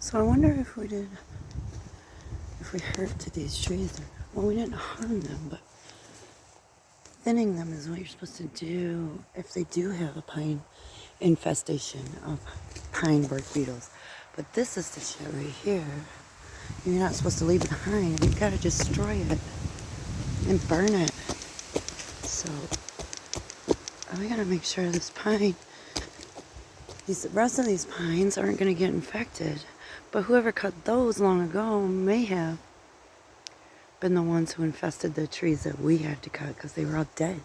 So I wonder if we hurt to these trees. Well, we didn't harm them, but thinning them is what you're supposed to do if they do have a pine infestation of pine bark beetles. But this is the shit right here. You're not supposed to leave it behind. You've got to destroy it and burn it. So we got to make sure this pine, the rest of these pines aren't going to get infected. But whoever cut those long ago may have been the ones who infested the trees that we had to cut because they were all dead.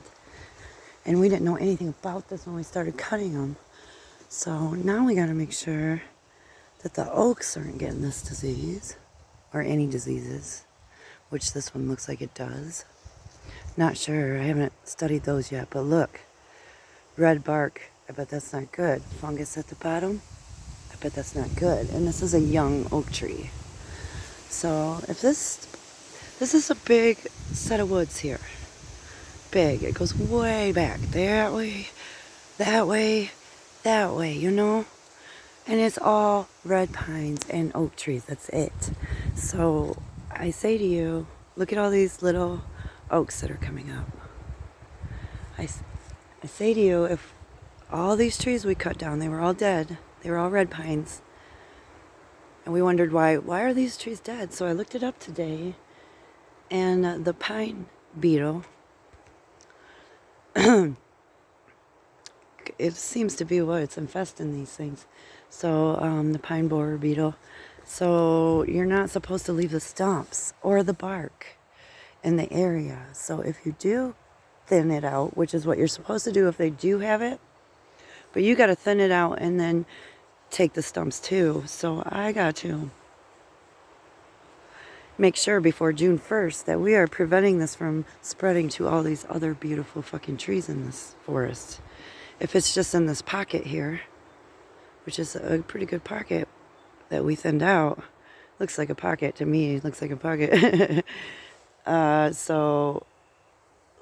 And we didn't know anything about this when we started cutting them. So now we got to make sure that the oaks aren't getting this disease or any diseases, which this one looks like it does. Not sure. I haven't studied those yet. But look, red bark. I bet that's not good. Fungus at the bottom. I bet that's not good. And this is a young oak tree. So if this is a big set of woods here. Big. It goes way back. That way, that way, that way, you know? And it's all red pines and oak trees. That's it. So I say to you, look at all these little oaks that are coming up. I say to you, if all these trees we cut down, they were all dead. They were all red pines. And we wondered why are these trees dead? So I looked it up today. And the pine beetle, it seems to be what's infesting these things. So the pine borer beetle. So you're not supposed to leave the stumps or the bark in the area. So if you do thin it out, which is what you're supposed to do if they do have it, but you got to thin it out and then take the stumps too. So I got to make sure before June 1st that we are preventing this from spreading to all these other beautiful fucking trees in this forest. If it's just in this pocket here, which is a pretty good pocket that we thinned out, looks like a pocket to me, looks like a pocket. So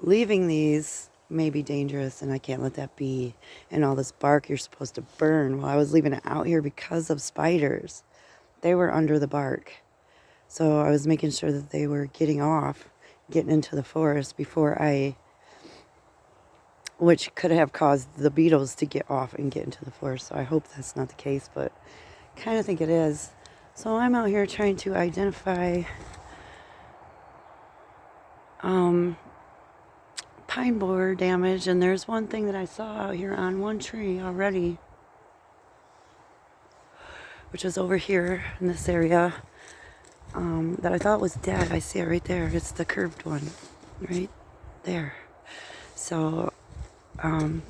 leaving these may be dangerous, and I can't let that be. And all this bark you're supposed to burn. Well, I was leaving it out here because of spiders. They were under the bark. So I was making sure that they were getting into the forest before which could have caused the beetles to get off and get into the forest. So I hope that's not the case, but kind of think it is. So I'm out here trying to identify pine borer damage, and there's one thing that I saw out here on one tree already, which was over here in this area. That I thought was dead. I see it right there. It's the curved one right there. So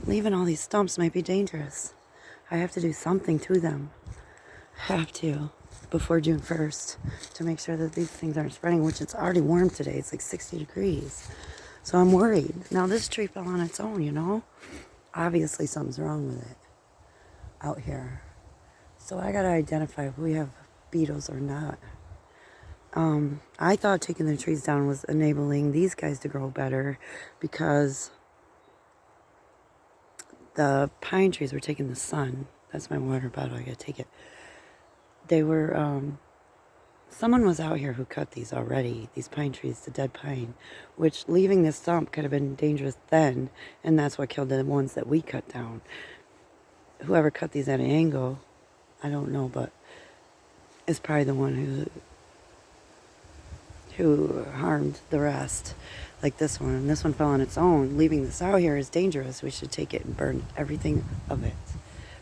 leaving all these stumps might be dangerous. I have to do something to them. I have to before June 1st to make sure that these things aren't spreading, which it's already warm today. It's like 60 degrees. So I'm worried. Now this tree fell on its own, you know. Obviously something's wrong with it out here. So I got to identify if we have beetles or not. I thought taking the trees down was enabling these guys to grow better because the pine trees were taking the sun. That's my water bottle. I gotta take it. They were, someone was out here who cut these already, these pine trees, the dead pine, which leaving this stump could have been dangerous then, and that's what killed the ones that we cut down. Whoever cut these at an angle, I don't know, but is probably the one who harmed the rest, like this one. And this one fell on its own. Leaving this out here is dangerous. We should take it and burn everything of it.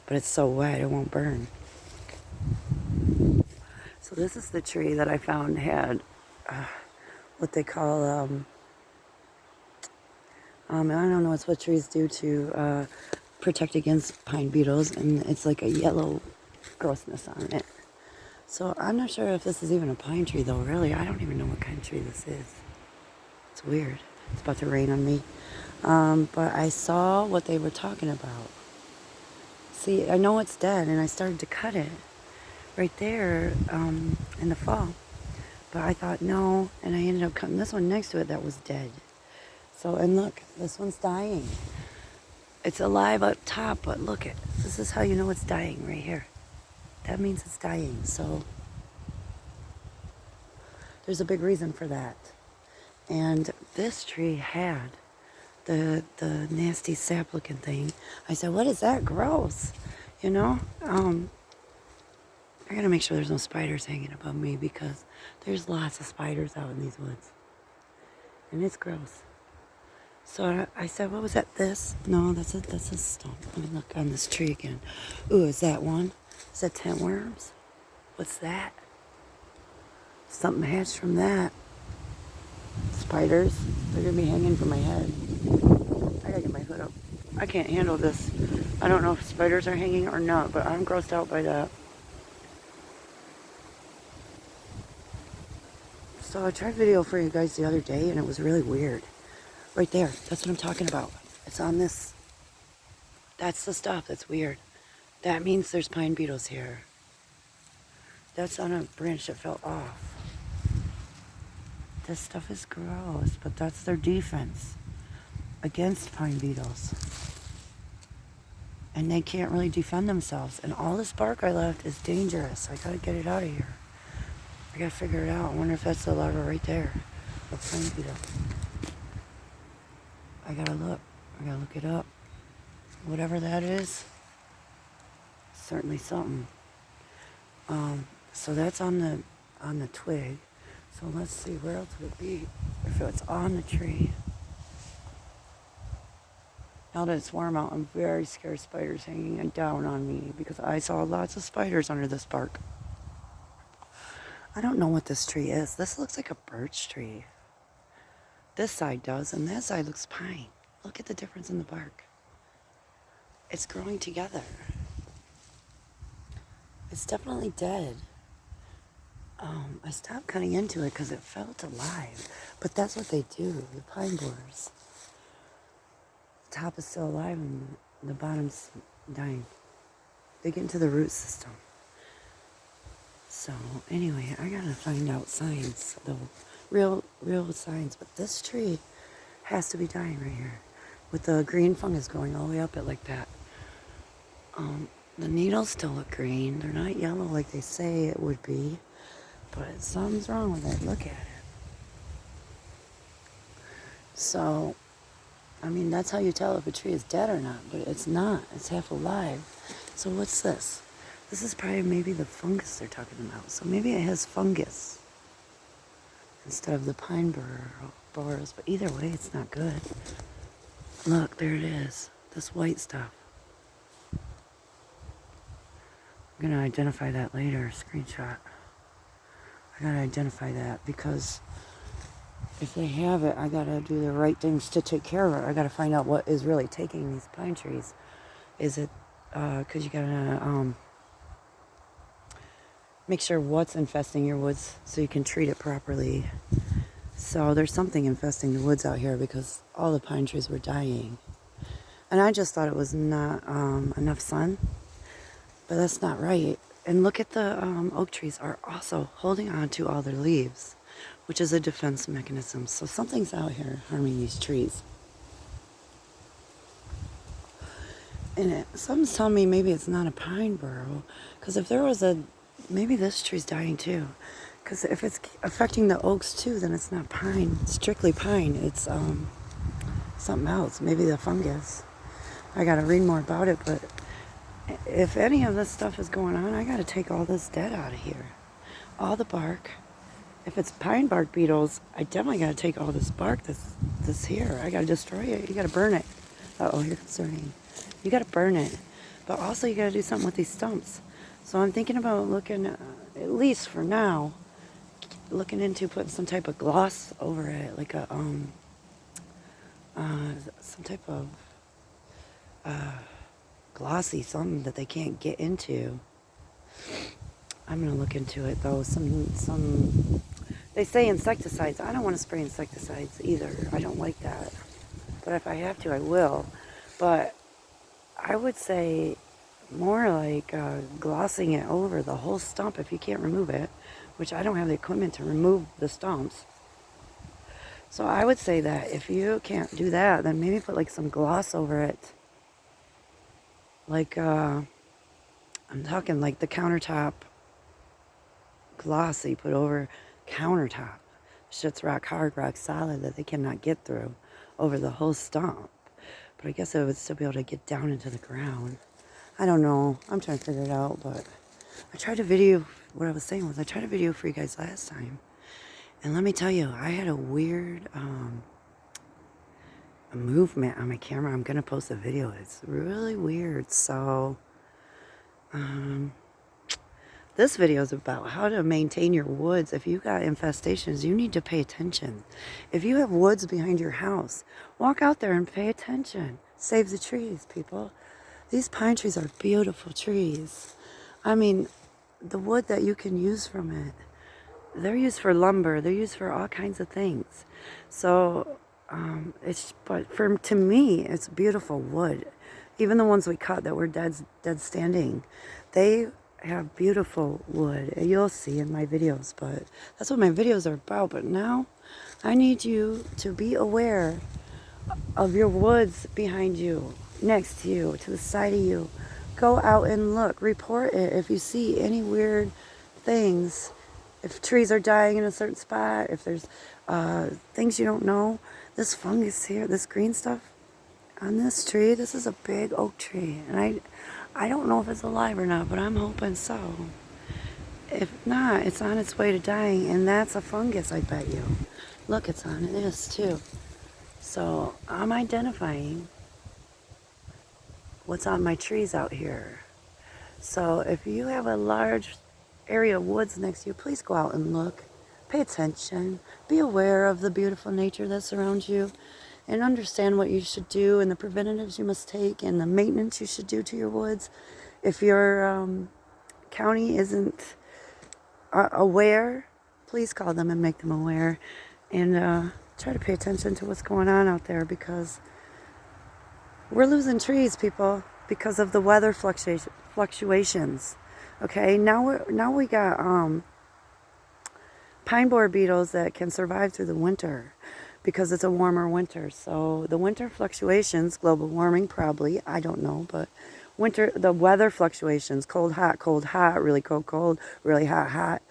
But it's so wet, it won't burn. So this is the tree that I found had what they call, I don't know, it's what trees do to protect against pine beetles. And it's like a yellow grossness on it. So I'm not sure if this is even a pine tree, though, really. I don't even know what kind of tree this is. It's weird. It's about to rain on me. But I saw what they were talking about. See, I know it's dead, and I started to cut it right there in the fall. But I thought, no, and I ended up cutting this one next to it that was dead. So, and look, this one's dying. It's alive up top, but look, this is how you know it's dying right here. That means it's dying. So There's a big reason for that. And this tree had the nasty sap looking thing. I said, what is that? Gross. You know? I gotta make sure there's no spiders hanging above me because there's lots of spiders out in these woods. And it's gross. So I said, what was that? This? No, that's a stump. Let me look on this tree again. Ooh, is that one? Is that tent worms? What's that? Something hatched from that. Spiders. They're gonna be hanging from my head. I gotta get my hood up. I can't handle this. I don't know if spiders are hanging or not, but I'm grossed out by that. So I tried video for you guys the other day and it was really weird. Right there. That's what I'm talking about. It's on this. That's the stuff that's weird. That means there's pine beetles here. That's on a branch that fell off. This stuff is gross, but that's their defense against pine beetles. And they can't really defend themselves. And all this bark I left is dangerous. I gotta get it out of here. I gotta figure it out. I wonder if that's the larva right there. The pine beetle. I gotta look. I gotta look it up. Whatever that is, certainly something. So that's on the twig. So let's see, where else would it be if it's on the tree? Now that it's warm out, I'm very scared of spiders hanging down on me because I saw lots of spiders under this bark. I don't know what this tree is. This looks like a birch tree. This side does, and that side looks pine. Look at the difference in the bark. It's growing together. It's definitely dead. I stopped cutting into it because it felt alive. But that's what they do, the pine borers. The top is still alive and the bottom's dying. They get into the root system. So anyway, I gotta find out signs, the real signs. But this tree has to be dying right here, with the green fungus going all the way up it like that. The needles still look green. They're not yellow like they say it would be, but something's wrong with it. Look at it. So, I mean, that's how you tell if a tree is dead or not, but it's not. It's half alive. So what's this? This is probably maybe the fungus they're talking about. So maybe it has fungus instead of the pine borers. But either way, it's not good. Look, there it is. This white stuff. I'm going to identify that later. Screenshot. I got to identify that because if they have it, I got to do the right things to take care of it. I got to find out what is really taking these pine trees. Is it, because you got to make sure what's infesting your woods so you can treat it properly. So there's something infesting the woods out here because all the pine trees were dying. And I just thought it was not enough sun, but that's not right. And look at the oak trees are also holding on to all their leaves, which is a defense mechanism. So something's out here harming these trees. And something's telling me maybe it's not a pine burrow, because if there was maybe this tree's dying too. Because if it's affecting the oaks too, then it's not pine, strictly pine. It's something else, maybe the fungus. I gotta read more about it, but if any of this stuff is going on, I gotta take all this dead out of here. All the bark. If it's pine bark beetles, I definitely gotta take all this bark that's here. I gotta destroy it. You gotta burn it. Uh-oh, here comes the rain. You gotta burn it. But also you gotta do something with these stumps. So I'm thinking about looking, at least for now, looking into putting some type of gloss over it, like a, some type of, glossy something that they can't get into. I'm gonna look into it though. Some they say insecticides. I don't want to spray insecticides either. I don't like that. But if I have to, I will. But I would say more like glossing it over the whole stump if you can't remove it, which I don't have the equipment to remove the stumps. So I would say that if you can't do that, then maybe put like some gloss over it. Like, I'm talking like the countertop gloss that you put over countertop. Shit's rock hard, rock solid that they cannot get through over the whole stump. But I guess I would still be able to get down into the ground. I don't know. I'm trying to figure it out, but I tried to video. What I was saying was I tried a video for you guys last time. And let me tell you, I had a weird a movement on my camera. I'm going to post a video. It's really weird. So, this video is about how to maintain your woods. If you got infestations, you need to pay attention. If you have woods behind your house, walk out there and pay attention. Save the trees, people. These pine trees are beautiful trees. I mean, the wood that you can use from it, they're used for lumber. They're used for all kinds of things. So, to me, it's beautiful wood. Even the ones we cut that were dead standing, they have beautiful wood. You'll see in my videos, but that's what my videos are about. But now I need you to be aware of your woods behind you, next to you, to the side of you. Go out and look. Report it if you see any weird things. If trees are dying in a certain spot, if there's things you don't know. This fungus here, this green stuff on this tree, this is a big oak tree. And I don't know if it's alive or not, but I'm hoping so. If not, it's on its way to dying, and that's a fungus, I bet you. Look, it's on this too. So I'm identifying what's on my trees out here. So if you have a large area of woods next to you, please go out and look. Pay attention. Be aware of the beautiful nature that surrounds you, and understand what you should do and the preventatives you must take and the maintenance you should do to your woods. If your county isn't aware, please call them and make them aware, and try to pay attention to what's going on out there, because we're losing trees, people, because of the weather fluctuations. Okay, now we got pine borer beetles that can survive through the winter because it's a warmer winter. So the winter fluctuations, global warming probably, I don't know, but the weather fluctuations, cold, hot, really cold, cold, really hot, hot,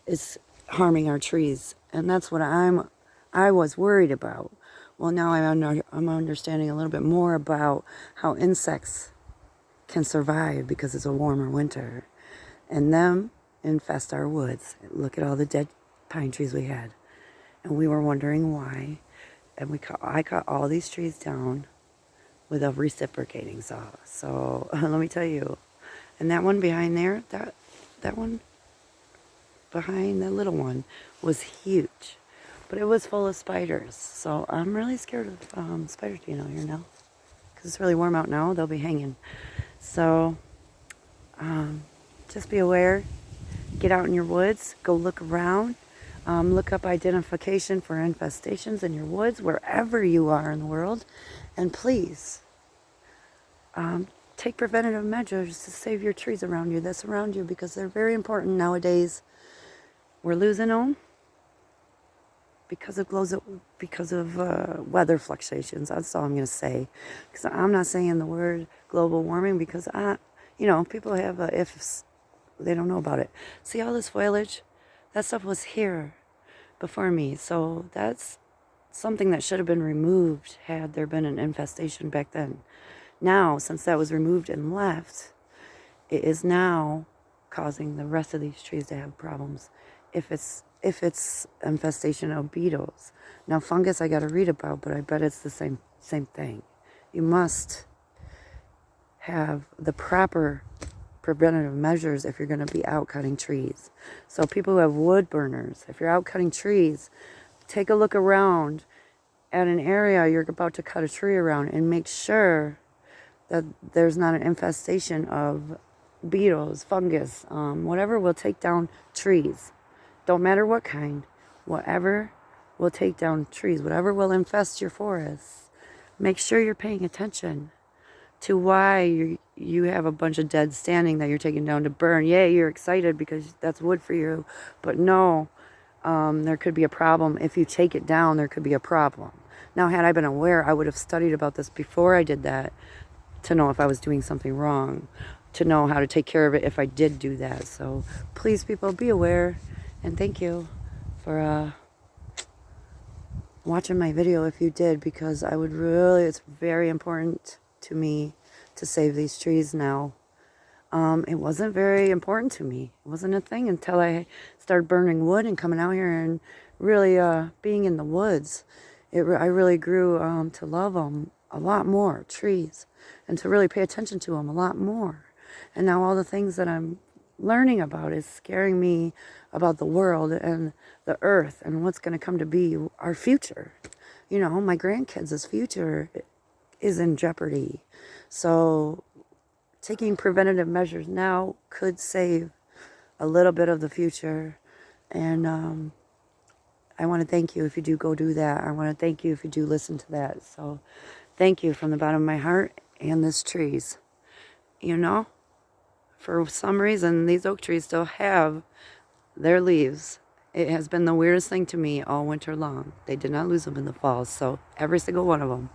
is harming our trees. And that's what I was worried about. Well, now I'm understanding a little bit more about how insects can survive because it's a warmer winter. And them infest our woods. Look at all the dead pine trees we had. And we were wondering why. And I cut all these trees down with a reciprocating saw. So let me tell you. And that one behind there, that one behind the little one was huge. But it was full of spiders. So I'm really scared of spiders being out here now. Because it's really warm out now. They'll be hanging. So just be aware. Get out in your woods. Go look around. Look up identification for infestations in your woods, wherever you are in the world. And please, take preventative measures to save your trees around you, that surround you, because they're very important nowadays. We're losing them because of weather fluctuations. That's all I'm going to say. Because I'm not saying the word global warming because, people have ifs. They don't know about it. See all this foliage? That stuff was here before me. So that's something that should have been removed had there been an infestation back then. Now, since that was removed and left, it is now causing the rest of these trees to have problems. If it's infestation of beetles. Now, fungus I got to read about, but I bet it's the same thing. You must have the proper preventative measures if you're going to be out cutting trees. So people who have wood burners, if you're out cutting trees, take a look around at an area you're about to cut a tree around and make sure that there's not an infestation of beetles, fungus, whatever will take down trees. Don't matter what kind, whatever will take down trees, whatever will infest your forests. Make sure you're paying attention to why you have a bunch of dead standing that you're taking down to burn. Yay, you're excited because that's wood for you. But no, there could be a problem. If you take it down, there could be a problem. Now, had I been aware, I would have studied about this before I did that to know if I was doing something wrong, to know how to take care of it if I did do that. So please, people, be aware. And thank you for watching my video if you did, because I would really, it's very important to me to save these trees now. It wasn't very important to me. It wasn't a thing until I started burning wood and coming out here and really being in the woods. I really grew to love them a lot more, trees, and to really pay attention to them a lot more. And now all the things that I'm learning about is scaring me about the world and the earth and what's going to come to be our future. You know, my grandkids' future is in jeopardy. So taking preventative measures now could save a little bit of the future. And I want to thank you if you do go do that. I want to thank you if you do listen to that. So thank you from the bottom of my heart and this trees. You know, for some reason, these oak trees still have their leaves. It has been the weirdest thing to me all winter long. They did not lose them in the fall, so every single one of them.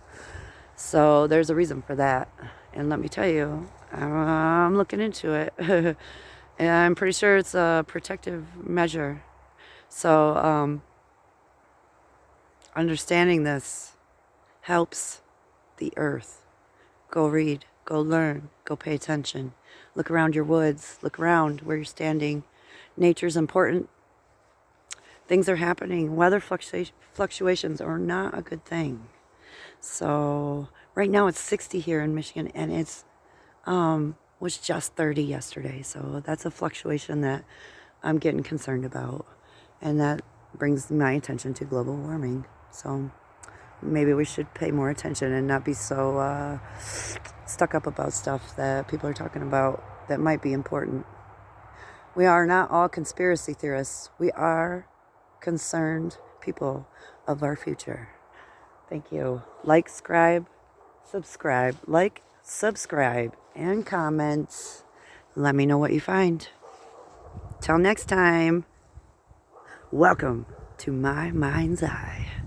So there's a reason for that. And let me tell you, I'm looking into it. And I'm pretty sure it's a protective measure. So understanding this helps the earth. Go read, go learn, go pay attention. Look around your woods, look around where you're standing. Nature's important. Things are happening. Weather fluctuations are not a good thing. So right now it's 60 here in Michigan, and it's was just 30 yesterday. So that's a fluctuation that I'm getting concerned about, and that brings my attention to global warming. So maybe we should pay more attention and not be so stuck up about stuff that people are talking about that might be important. We are not all conspiracy theorists. We are concerned people of our future. Thank you. Like, subscribe, like, subscribe, and comment. Let me know what you find. Till next time, welcome to my mind's eye.